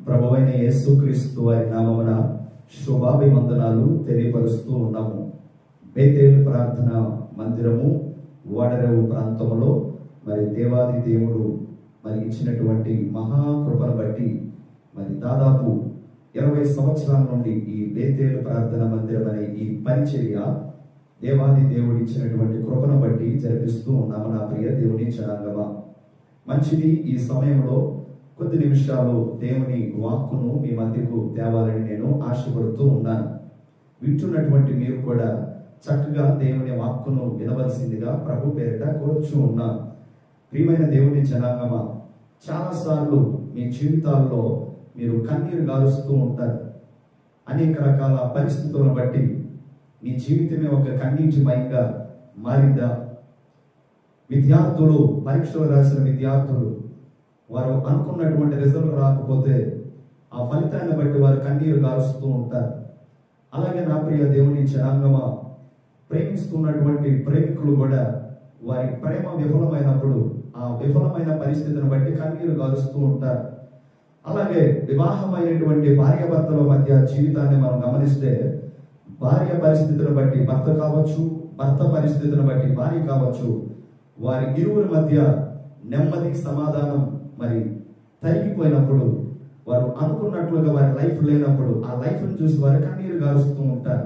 ప్రభువైన యేసుక్రీస్తు వారి నామమున శుభాభివందనాలు తెలియపరుస్తూ ఉన్నాము. బేతేలు ప్రార్థన మందిరము వాడరేవు ప్రాంతంలో మరి దేవాది దేవుడు మరి ఇచ్చినటువంటి మహాకృపను బట్టి మరి దాదాపు 20 సంవత్సరాల నుండి ఈ బేతేలు ప్రార్థన మందిరం అనే ఈ పరిచర్య దేవాది దేవుడు ఇచ్చినటువంటి కృపను బట్టి జరిపిస్తూ ఉన్నాము. నా ప్రియ దేవుని జనాంగమా, మంచిది. ఈ సమయంలో కొద్ది నిమిషాలు దేవుని వాక్కును మీ మధ్యకు తేవాలని నేను ఆశపడుతూ ఉన్నాను. వింటున్నటువంటి మీరు కూడా చక్కగా దేవుని వాక్కును వినవలసిందిగా ప్రభు పేరిట కోరుచూ ఉన్నాను. ప్రియమైన దేవుని జనాంగమా, చాలాసార్లు మీ జీవితాల్లో మీరు కన్నీరు గారుస్తూ ఉంటారు. అనేక రకాల పరిస్థితులను బట్టి మీ జీవితమే ఒక కన్నీటిమయంగా మారిందా? విద్యార్థులు, పరీక్షలు రాసిన విద్యార్థులు, వారు అనుకున్నటువంటి రిజల్ట్ రాకపోతే ఆ ఫలితాన్ని బట్టి వారు కన్నీరు గారుస్తూ ఉంటారు. అలాగే నా ప్రియ దేవుని జనాంగమా, ప్రేమిస్తున్నటువంటి ప్రేమికులు కూడా వారి ప్రేమ విఫలమైనప్పుడు ఆ విఫలమైన పరిస్థితిని బట్టి కన్నీరు గారుస్తూ ఉంటారు. అలాగే వివాహమైనటువంటి భార్యాభర్తల మధ్య జీవితాన్ని మనం గమనిస్తే భార్య పరిస్థితిని బట్టి భర్త కావచ్చు, భర్త పరిస్థితిని బట్టి భార్య కావచ్చు, వారి ఇరువురి మధ్య నెమ్మది సమాధానం మరి తరిగిపోయినప్పుడు, వారు అనుకున్నట్లుగా వారి లైఫ్ లేనప్పుడు ఆ లైఫ్ను చూసి వారు కన్నీరు గారుస్తూ ఉంటారు.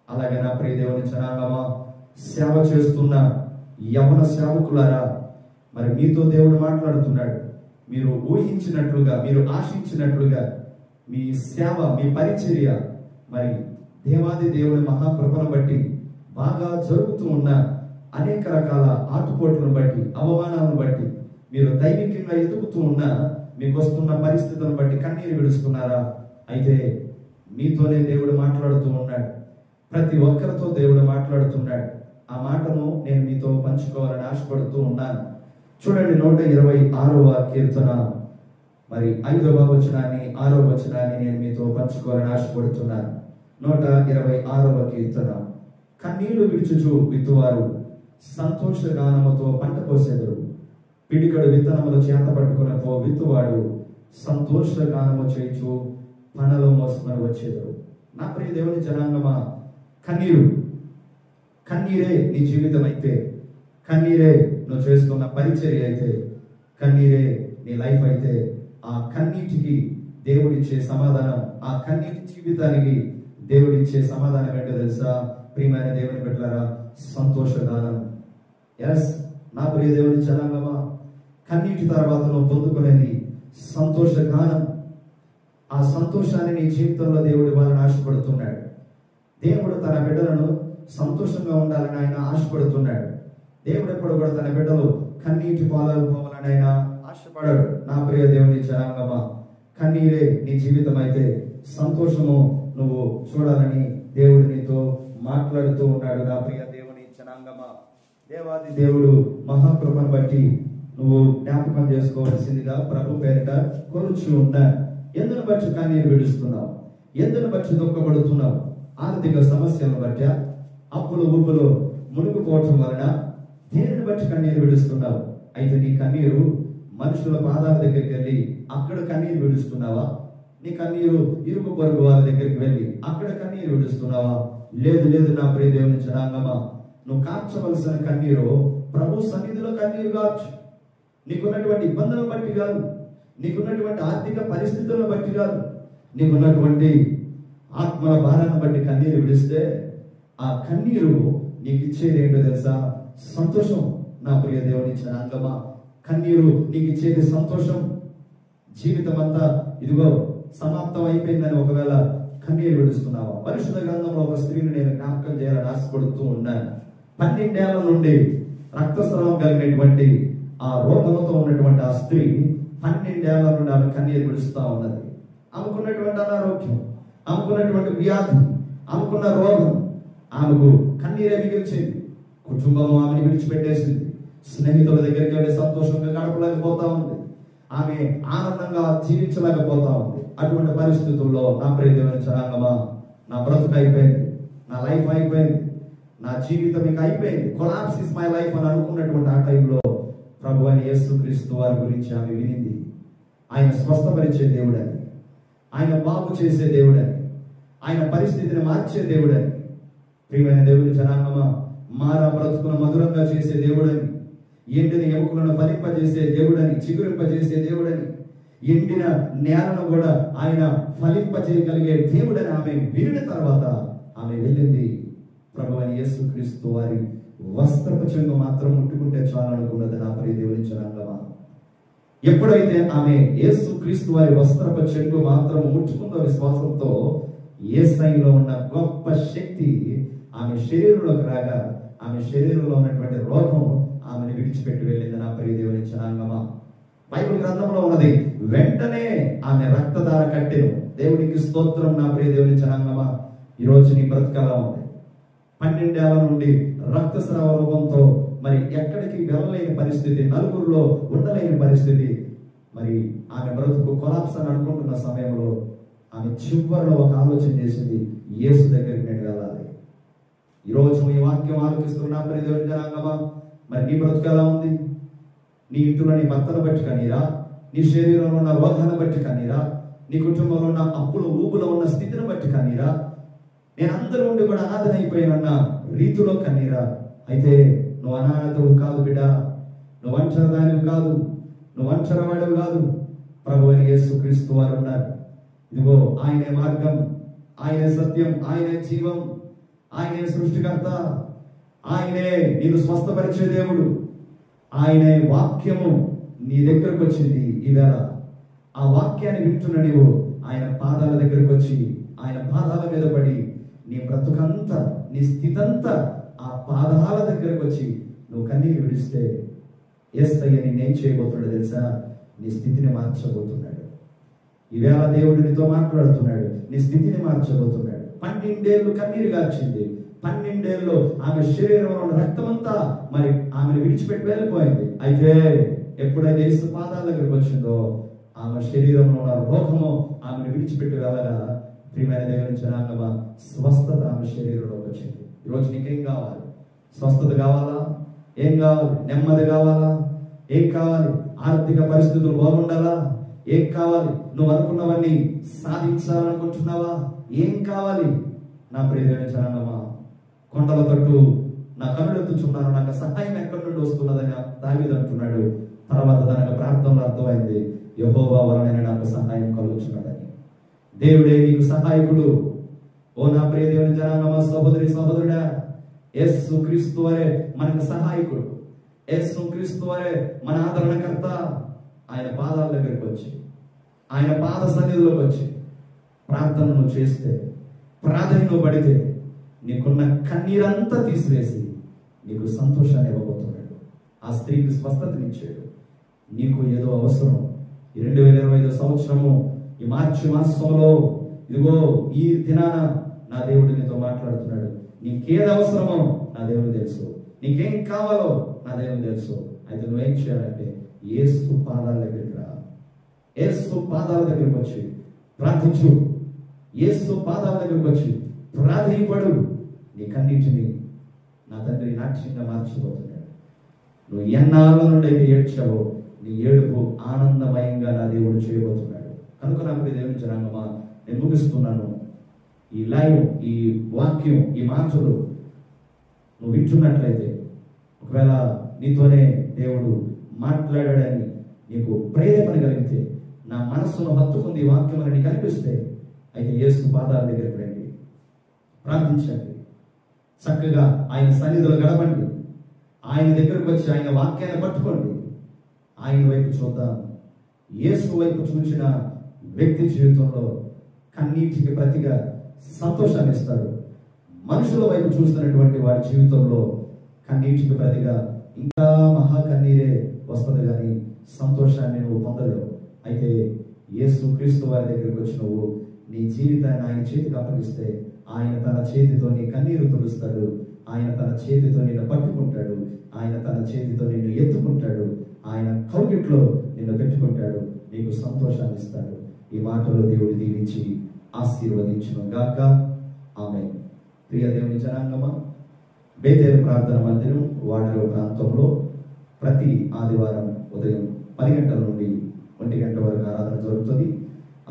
అలాగే నా ప్రియ దేవుని జనాంగమా, సేవ చేస్తున్న యవన సేవకులారా, మరి మీతో దేవుడు మాట్లాడుతున్నాడు. మీరు ఊహించినట్లుగా, మీరు ఆశించినట్లుగా మీ సేవ, మీ పరిచర్య మరి దేవాది దేవుని మహాకృపను బట్టి బాగా జరుగుతూ ఉన్న అనేక రకాల ఆటుపోట్లను బట్టి, అవమానాలను బట్టి మీరు దైవికంగా ఎదుగుతూ ఉన్న మీకు వస్తున్న పరిస్థితులను బట్టి కన్నీరు విడుస్తున్నారా? అయితే మీతోనే దేవుడు మాట్లాడుతూ ఉన్నాడు. ప్రతి ఒక్కరితో దేవుడు మాట్లాడుతున్నాడు. ఆ మాటను నేను మీతో పంచుకోవాలని ఆశపడుతూ ఉన్నాను. చూడండి, 126వ కీర్తన మరి 5వ వచనాన్ని 6వ వచనాన్ని నేను మీతో పంచుకోవాలని ఆశపడుతున్నాను. 126వ కీర్తన. కన్నీళ్లు విడుచుచు విత్తువారు సంతోష గానముతో పంట కోసెదరు. పిడికడు విత్తనములు చేత పట్టుకుని విత్తువాడు సంతోష గానము చేయించు పనలో మోసుకొని వచ్చేదరు. నా ప్రియ దేవుని జనాంగమా, కన్నీరే నీ జీవితం అయితే, కన్నీరే నువ్వు చేస్తున్న పరిచర్య అయితే, కన్నీరే నీ లైఫ్ అయితే, ఆ కన్నీటికి దేవుడిచ్చే సమాధానం, ఆ కన్నీటి జీవితానికి దేవుడిచ్చే సమాధానం ఏంటో తెలుసా? ప్రియమైన దేవుని బిడ్డలారా, సంతోషగానం. ఎస్, నా ప్రియ దేవుని జనాంగమా, కన్నీటి తర్వాత నువ్వు పొందుకునేది సంతోషగానం. ఆ సంతోషాన్ని నీ జీవితంలో దేవుడు ఇవ్వాలని ఆశపడుతున్నాడు. దేవుడు తన బిడ్డలను సంతోషంగా ఉండాలని ఆయన ఆశపడుతున్నాడు. దేవుడు ఎప్పుడు కూడా తన బిడ్డలు కన్నీటి పాలైపోవాలని ఆయన ఆశపడాడు. నా ప్రియ దేవుని జనాంగమా, కన్నీరే నీ జీవితం అయితే సంతోషము నువ్వు చూడాలని దేవుడు నీతో మాట్లాడుతూ ఉన్నాడు. నా ప్రియ దేవుని జనాంగమా, దేవాది దేవుడు మహాకృపను బట్టి నువ్వు జ్ఞాపకం చేసుకోవాల్సిందిగా ప్రభు పేరిట కోరుచు ఉన్నా. ఎందును బట్టి కన్నీరు విడుస్తున్నావు? ఎందును బట్టి దుఃఖపడుతున్నావు? ఆర్థిక సమస్యలను బట్టి, అప్పులు ఊపులు మునిగిపోవటం వలన దేనిని బట్టి కన్నీరు విడుస్తున్నావు? అయితే నీ కన్నీరు మనుషుల పాదాల దగ్గరికి వెళ్ళి అక్కడ కన్నీరు విడుస్తున్నావా? నీ కన్నీరు ఇరుగు పొరుగు వారి దగ్గరికి వెళ్ళి అక్కడ కన్నీరు విడుస్తున్నావా? లేదు లేదు, నా ప్రియ దేవుని జనాంగమా, నువ్వు కార్చవలసిన కన్నీరు ప్రభు సన్నిధిలో కన్నీరు కావచ్చు. నీకున్నటువంటి ఇబ్బందులను బట్టి కాదు, నీకున్నటువంటి ఆర్థిక పరిస్థితులను బట్టి కాదు, నీకున్నటువంటి ఆత్మల భారాన్ని బట్టి కన్నీరు విడిస్తే ఆ కన్నీరు నీకు ఇచ్చేది ఏంటో తెలుసా? సంతోషం. నా ప్రియ దేవుని జనాంగమా, కన్నీరు నీకు ఇచ్చేది సంతోషం. జీవితం అంతా ఇదిగో సమాప్తం అయిపోయిందని ఒకవేళ కన్నీరు విడుస్తున్నావా? పరిశుద్ధ గ్రంథంలో ఒక స్త్రీని నేను జ్ఞాపకం చేయాలని ఆశపడుతూ ఉన్నాను. 12 ఏళ్ల నుండి రక్తస్రావం కలిగినటువంటి ఆ రోగంతో ఉన్నటువంటి ఆ స్త్రీ 12 ఏళ్ల నుండి ఆమె కన్నీరు విడుస్తూ ఉన్నది. ఆమెకున్నటువంటి అనారోగ్యం, ఆమెకున్నటువంటి వ్యాధి, ఆమెకున్న రోగం ఆమెకు కన్నీరే మిగిల్చింది. కుటుంబం ఆమెను విడిచిపెట్టేసింది. స్నేహితుల దగ్గరికి వెళ్ళి సంతోషంగా గడపలేకపోతా ఉంది. ఆమె ఆనందంగా జీవించలేకపోతా ఉంది. అటువంటి పరిస్థితుల్లో నా ప్రియ దేవుని జనాంగమా, నా బ్రతుకు అయిపోయింది, నా లైఫ్ అయిపోయింది, నా జీవితం ఇక అయిపోయింది, కొలాప్స్ ఇస్ మై లైఫ్ అని అనుకున్నటువంటి ఆ టైంలో ప్రభు అయిన యేసుక్రీస్తు వారి గురించి ఆమె వినింది. ఆయన స్వస్థపరిచే దేవుడని, ఆయన బాగు చేసే దేవుడని, ఆయన పరిస్థితిని మార్చే దేవుడని, ప్రియమైన దేవుని జనాంగమా, మారా బ్రతుకును మధురంగా చేసే దేవుడని, ఎండిన ఎముకలను ఫలింపజేసే దేవుడని, చిగురింపజేసే దేవుడని, ఎండిన నేలను కూడా ఆయన ఫలింపజేయగలిగే దేవుడని ఆమె వినిన తర్వాత ఆమె వెళ్ళింది. ప్రభువైన యేసుక్రీస్తు వారి వస్త్రపు చెంగు మాత్రం ముట్టుకుంటే చాలనుకున్నది నా ప్రియ దేవుని జనాంగమా. ఎప్పుడైతే ఆమె యేసుక్రీస్తు వారి వస్త్రపు చెంగు మాత్రం ముట్టుకున్న విశ్వాసంతో యేసయ్యలో ఉన్న గొప్ప శక్తి ఆమె శరీరంలోకి రాగా ఆమె శరీరంలో ఉన్నటువంటి రోగం ఆమెను విడిచిపెట్టి వెళ్ళింది నా ప్రియ దేవుని జనాంగమా. బైబిల్ గ్రంథంలో ఉన్నది, వెంటనే ఆమె రక్తధార కట్టెను. దేవునికి స్తోత్రం నా ప్రియ దేవుని జనాంగమా. ఈరోజు నీ బ్రతుకలా ఉంది. 12 ఏళ్ల నుండి రక్తస్రావ రోగంతో మరి ఎక్కడికి వెళ్ళలేని పరిస్థితి, నలుగురిలో ఉండలేని పరిస్థితి. మరి ఆమె బ్రతుకు కొలాప్స్ అని అనుకుంటున్న సమయంలో ఆమె చివరిలో ఒక ఆలోచన చేసింది, యేసు దగ్గరికి నేను వెళ్ళాలి. ఈరోజు ఈ వాక్యం ఆలోచిస్తున్నా ప్రియ దేవుని జనాంగమా. మరి నీ బ్రతుకు ఎలా ఉంది? నీ ఇంట్లో నీ భర్తను బట్టి కన్నీరా, నీ శరీరంలో ఉన్న రోగాన్ని బట్టి కన్నీరా, నీ కుటుంబంలో ఉన్న అప్పులు ఊపులో ఉన్న స్థితిని బట్టి కన్నీరా, నేను అందరూ ఉండి కూడా అనాథన అయిపోయినన్న రీతిలో కన్నీరా? అయితే నువ్వు అనాథవు కాదు బిడ్డ, నువ్వు ఒంటరిదానివి కాదు, నువ్వు ఒంటరివాడివి కాదు. ప్రభువైన యేసుక్రీస్తు వారు ఉన్నారు. ఇదిగో ఆయనే మార్గం, ఆయనే సత్యం, ఆయనే జీవం, ఆయనే సృష్టికర్త, ఆయనే నేను స్వస్థపరిచే దేవుడు. ఆయనే వాక్యము నీ దగ్గరకు వచ్చింది. ఈవేళ ఆ వాక్యాన్ని వింటున్న నీవు ఆయన పాదాల దగ్గరకు వచ్చి ఆయన పాదాల మీద పడి నీ బ్రతుకంతా, నీ స్థితంతా ఆ పాదాల దగ్గరకు వచ్చి నువ్వు కన్నీరు విడిస్తే యేసయ్య నిన్నేం చేయబోతున్నాడు తెలుసా? నీ స్థితిని మార్చబోతున్నాడు. ఈవేళ దేవుడు నీతో మాట్లాడుతున్నాడు, నీ స్థితిని మార్చబోతున్నాడు. 12 ఏళ్ళు కన్నీరు గార్చింది. 12 ఏళ్ళు ఆమె శరీరంలో ఉన్న రక్తమంతా మరి ఆమెను విడిచిపెట్టి వెళ్ళిపోయింది. అయితే ఎప్పుడైతే యేసు పాదాల దగ్గరికి వచ్చిందో ఆమె శరీరంలో ఉన్న రోగము ఆమెను విడిచిపెట్టి వెళ్ళగా ప్రియమైన దేవుని జనాంగమా, స్వస్థత ఆమె శరీరంలోకి వచ్చింది. ఈరోజు నీకేం కావాలి? స్వస్థత కావాలా? ఏం కావాలి? నెమ్మది కావాలా? ఏం కావాలి? ఆర్థిక పరిస్థితులు బాగుండాలా? ఏం కావాలి? నువ్వు అనుకున్నవన్నీ సాధించాలనుకుంటున్నావా? ఏం కావాలి? నా ప్రియ దేవుని జనాంగమా, కొండల తట్టు నా కన్నులెత్తుచున్నాను, నాకు సహాయం ఎక్కడి నుండి వస్తున్నదని దావీదు అంటున్నాడు. తర్వాత తనకు ప్రార్థనలో అర్థమైంది, యెహోవా వలన నాకు సహాయం కలుగుచున్నదని. దేవుడే నీకు సహాయకుడు. ఓ నా ప్రియ దేవుని జనాంగమా, సహోదరి సహోదరుడా, యేసుక్రీస్తు వారే మనకు సహాయకుడు. యేసుక్రీస్తు వారే మన ఆదరణకర్త. ఆయన పాదాల దగ్గరికి వచ్చి, ఆయన పాద సన్నిధిలోకి వచ్చి ప్రార్థన నువ్వు చేస్తే, ప్రార్థన నువ్వు పడితే నీకున్న కన్నీరంతా తీసివేసి నీకు సంతోషాన్ని ఇవ్వబోతున్నాడు. ఆ స్త్రీకి స్వస్థతనిచ్చాడు. నీకు ఏదో అవసరం, ఈ 2025 సంవత్సరము ఈ మార్చి మాసంలో ఇదిగో ఈ దినాన నా దేవుడు నీతో మాట్లాడుతున్నాడు. నీకేది అవసరమో నా దేవుడు తెలుసు, నీకేం కావాలో నా దేవుడు తెలుసు. అయితే నువ్వేం చేయాలంటే యేసు పాదాల దగ్గరికి రా. యేసు పాదాల దగ్గరికి వచ్చి ప్రార్థించు. యేసు పాదాల దగ్గరికి వచ్చి ప్రార్థింపడు. నీ కన్నీటిని నా తండ్రి నాట్యంగా మార్చిపోతున్నాడు. నువ్వు ఎన్నాళ్ళ నుండి అయితే ఏడ్చావో నీ ఏడుపు ఆనందమయంగా నా దేవుడు చేయబోతున్నాడు. కనుక నాకు దేవుని జనాంగమా, నేను ముగిస్తున్నాను. ఈ లైవ్, ఈ వాక్యం, ఈ మాటలు నువ్వు వింటున్నట్లయితే, ఒకవేళ నీతోనే దేవుడు మాట్లాడాడని నీకు ప్రేరేపణ కలిగితే, నా మనస్సును హత్తుకుంది ఈ వాక్యం అని నీకు అనిపిస్తే, అయితే యేసు పాదాల దగ్గరికి రండి, ప్రార్థించండి. చక్కగా ఆయన సన్నిధిలో గడపండి. ఆయన దగ్గరకు వచ్చి ఆయన వాక్యాన్ని పట్టుకోండి. ఆయన వైపు చూద్దాం. యేసు వైపు చూసిన వ్యక్తి జీవితంలో కన్నీటికి ప్రతిగా సంతోషాన్ని ఇస్తాడు. మనుషుల వైపు చూస్తున్నటువంటి వారి జీవితంలో కన్నీటికి ప్రతిగా ఇంకా మహా కన్నీరే వస్తుంది, కానీ సంతోషాన్ని నువ్వు పొందలేవు. అయితే యేసుక్రీస్తు వారి దగ్గరికి వచ్చి నువ్వు నీ జీవితాన్ని ఆయన చేతికి అప్పగిస్తే ఆయన తన చేతితో నీ కన్నీరు తుడుస్తాడు. ఆయన తన చేతితో నిన్ను పట్టుకుంటాడు. ఆయన తన చేతితో నిన్ను ఎత్తుకుంటాడు. ఆయన కౌగిట్లో నిన్ను పెట్టుకుంటాడు. నీకు సంతోషాన్ని ఇస్తాడు. ఈ మాటలో దేవుడు దీవించి ఆశీర్వదించును గాక. ఆమేన్. ప్రియ దేవుని జనాంగమా, బేతేలు ప్రార్థన మందిరం వాడలో ప్రాంతంలో ప్రతి ఆదివారం ఉదయం 10 గంటల నుండి 1 గంట వరకు ఆరాధన జరుగుతుంది.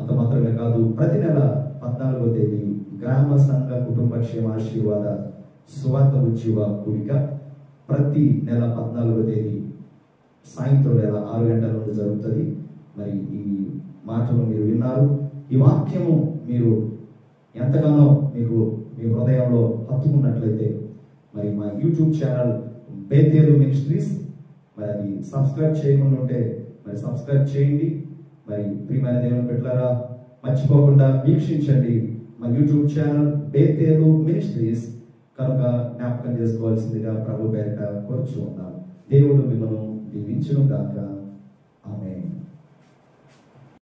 అంత మాత్రమే కాదు, ప్రతి నెల 14వ తేదీ గ్రామ సంఘ కుటుంబ క్షేమ ఆశీర్వాద సువార్త ఉద్యోగ కూడిక ప్రతి నెల 14వ తేదీ సాయంత్రం వేళ 6 గంటల నుండి జరుగుతుంది. మరి ఈ మాటలు మీరు విన్నారు, ఈ వాక్యము మీరు ఎంతగానో మీకు మీ హృదయంలో హత్తుకున్నట్లయితే మరి మా యూట్యూబ్ ఛానల్ బేతేలు మినిస్ట్రీస్ మరి అది సబ్స్క్రైబ్ చేయకుండా ఉంటే మరి సబ్స్క్రైబ్ చేయండి. మరి ప్రియమైన దేవుని బిడ్డలారా, మర్చిపోకుండా వీక్షించండి మా యూట్యూబ్ ఛానల్ బేతేలు మినిస్ట్రీస్. కనుక జ్ఞాపకం చేసుకోవాల్సిందిగా ప్రభు పేరిట కోరుచు ఉన్నాను. దేవుడు మిమ్మల్ని దీవించును గాక. ఆమేన్.